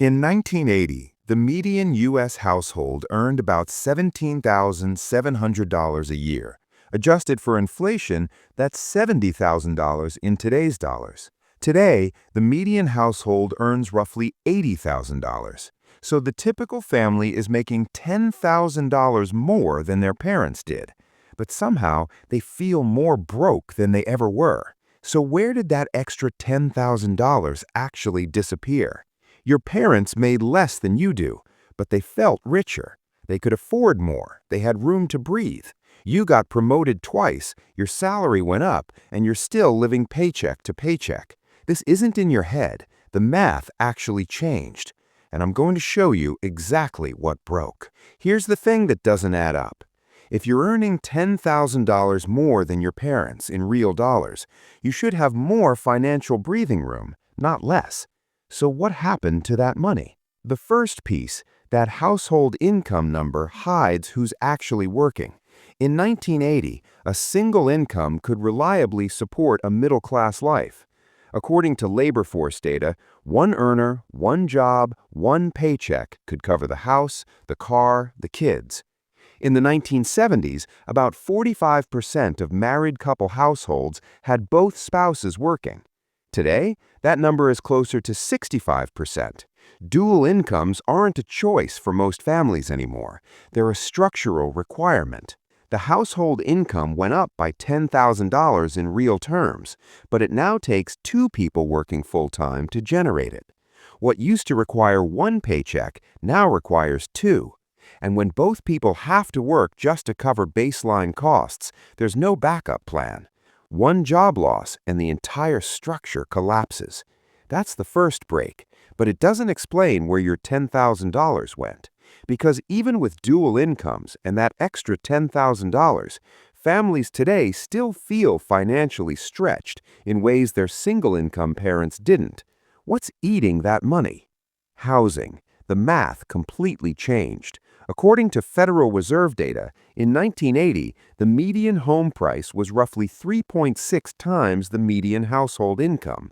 In 1980, the median U.S. household earned about $17,700 a year. Adjusted for inflation, that's $70,000 in today's dollars. Today, the median household earns roughly $80,000. So the typical family is making $10,000 more than their parents did. But somehow, they feel more broke than they ever were. So where did that extra $10,000 actually disappear? Your parents made less than you do, but they felt richer. They could afford more. They had room to breathe. You got promoted twice, your salary went up, and you're still living paycheck to paycheck. This isn't in your head. The math actually changed. And I'm going to show you exactly what broke. Here's the thing that doesn't add up. If you're earning $10,000 more than your parents in real dollars, you should have more financial breathing room, not less. So what happened to that money? The first piece, that household income number, hides who's actually working. In 1980, a single income could reliably support a middle-class life. According to labor force data, one earner, one job, one paycheck could cover the house, the car, the kids. In the 1970s, about 45% of married couple households had both spouses working. Today, that number is closer to 65%. Dual incomes aren't a choice for most families anymore. They're a structural requirement. The household income went up by $10,000 in real terms, but it now takes two people working full-time to generate it. What used to require one paycheck now requires two. And when both people have to work just to cover baseline costs, there's no backup plan. One job loss and the entire structure collapses. That's the first break, but it doesn't explain where your $10,000 went. Because even with dual incomes and that extra $10,000, families today still feel financially stretched in ways their single-income parents didn't. What's eating that money? Housing. The math completely changed. According to Federal Reserve data, in 1980, the median home price was roughly 3.6 times the median household income.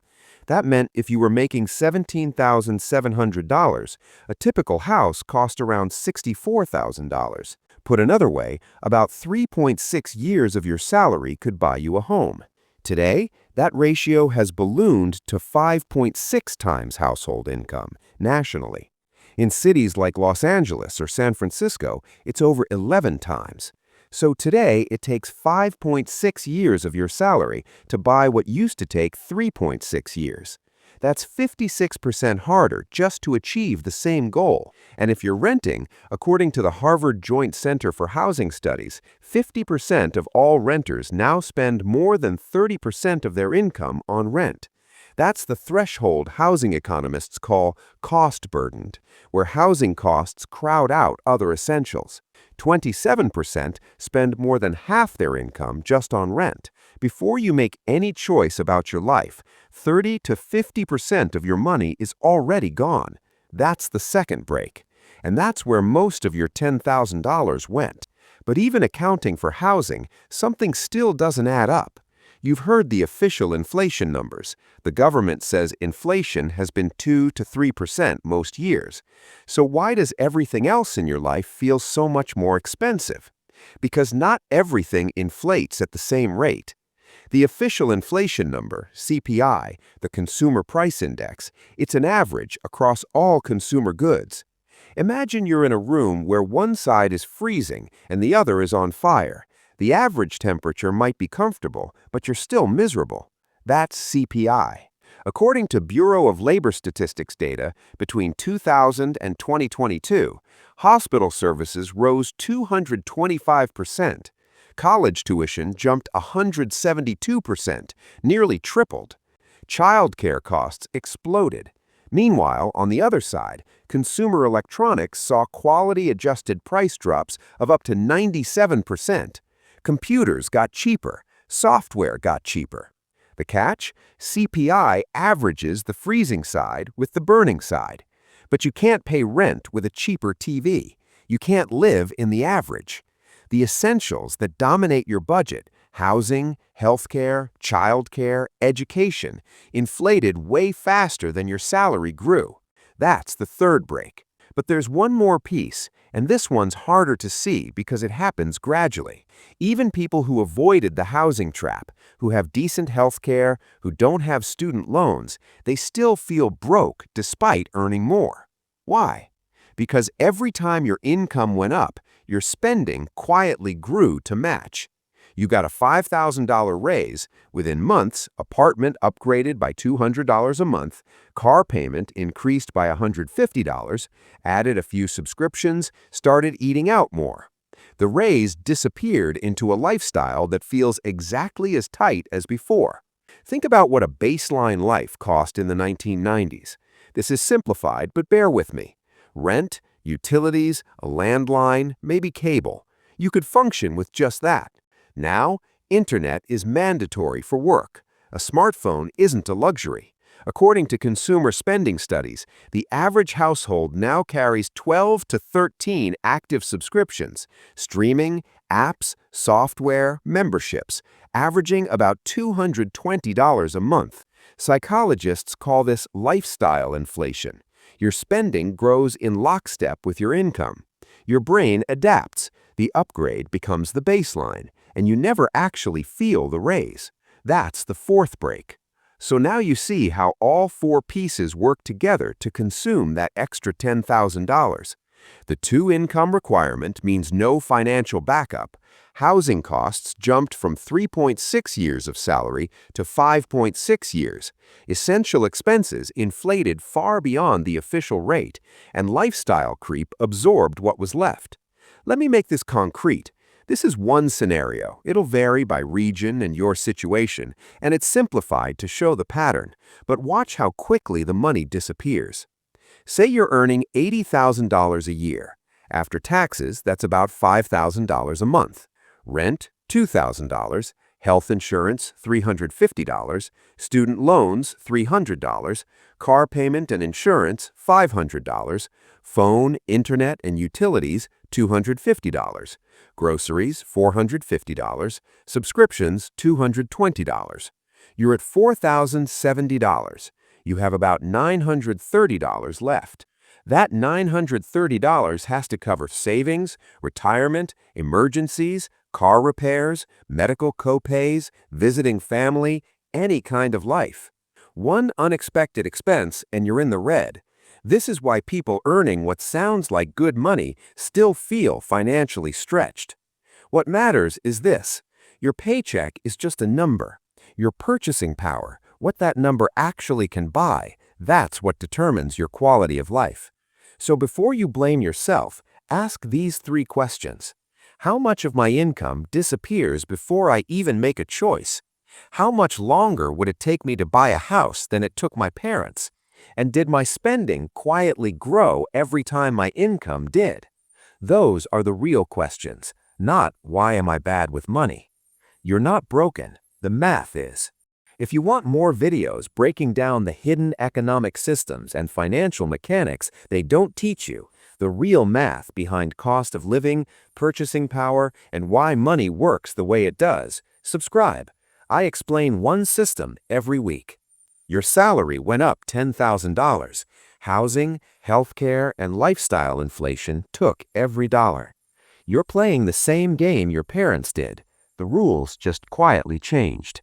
That meant if you were making $17,700, a typical house cost around $64,000. Put another way, about 3.6 years of your salary could buy you a home. Today, that ratio has ballooned to 5.6 times household income nationally. In cities like Los Angeles or San Francisco, it's over 11 times. So today, it takes 5.6 years of your salary to buy what used to take 3.6 years. That's 56% harder just to achieve the same goal. And if you're renting, according to the Harvard Joint Center for Housing Studies, 50% of all renters now spend more than 30% of their income on rent. That's the threshold housing economists call cost-burdened, where housing costs crowd out other essentials. 27% spend more than half their income just on rent. Before you make any choice about your life, 30 to 50% of your money is already gone. That's the second break. And that's where most of your $10,000 went. But even accounting for housing, something still doesn't add up. You've heard the official inflation numbers. The government says inflation has been 2 to 3% most years. So why does everything else in your life feel so much more expensive? Because not everything inflates at the same rate. The official inflation number, CPI, the Consumer Price Index, it's an average across all consumer goods. Imagine you're in a room where one side is freezing and the other is on fire. The average temperature might be comfortable, but you're still miserable. That's CPI. According to Bureau of Labor Statistics data, between 2000 and 2022, hospital services rose 225%. College tuition jumped 172%, nearly tripled. Childcare costs exploded. Meanwhile, on the other side, consumer electronics saw quality-adjusted price drops of up to 97%. Computers got cheaper. Software got cheaper. The catch? CPI averages the freezing side with the burning side. But you can't pay rent with a cheaper TV. You can't live in the average. The essentials that dominate your budget, housing, healthcare, childcare, education, inflated way faster than your salary grew. That's the third break. But there's one more piece, and this one's harder to see because it happens gradually. Even people who avoided the housing trap, who have decent health care, who don't have student loans, they still feel broke despite earning more. Why? Because every time your income went up, your spending quietly grew to match. You got a $5,000 raise. Within months, apartment upgraded by $200 a month, car payment increased by $150, added a few subscriptions, started eating out more. The raise disappeared into a lifestyle that feels exactly as tight as before. Think about what a baseline life cost in the 1990s. This is simplified, but bear with me. Rent, utilities, a landline, maybe cable. You could function with just that. Now, internet is mandatory for work. A smartphone isn't a luxury. According to consumer spending studies, the average household now carries 12 to 13 active subscriptions, streaming, apps, software, memberships, averaging about $220 a month. Psychologists call this lifestyle inflation. Your spending grows in lockstep with your income. Your brain adapts. The upgrade becomes the baseline, and you never actually feel the raise. That's the fourth break. So now you see how all four pieces work together to consume that extra $10,000. The two-income requirement means no financial backup. Housing costs jumped from 3.6 years of salary to 5.6 years. Essential expenses inflated far beyond the official rate, and lifestyle creep absorbed what was left. Let me make this concrete. This is one scenario. It'll vary by region and your situation, and it's simplified to show the pattern. But watch how quickly the money disappears. Say you're earning $80,000 a year. After taxes, that's about $5,000 a month. Rent, $2,000. Health insurance, $350. Student loans, $300. Car payment and insurance, $500. Phone, internet, and utilities, $250. Groceries, $450. Subscriptions, $220. You're at $4,070. You have about $930 left. That $930 has to cover savings, retirement, emergencies, car repairs, medical copays, visiting family, any kind of life. One unexpected expense and you're in the red. This is why people earning what sounds like good money still feel financially stretched. What matters is this: your paycheck is just a number. Your purchasing power, what that number actually can buy, that's what determines your quality of life. So before you blame yourself, ask these three questions. How much of my income disappears before I even make a choice? How much longer would it take me to buy a house than it took my parents? And did my spending quietly grow every time my income did? Those are the real questions, not why am I bad with money? You're not broken, the math is. If you want more videos breaking down the hidden economic systems and financial mechanics they don't teach you, the real math behind cost of living, purchasing power, and why money works the way it does, subscribe. I explain one system every week. Your salary went up $10,000. Housing, healthcare, and lifestyle inflation took every dollar. You're playing the same game your parents did. The rules just quietly changed.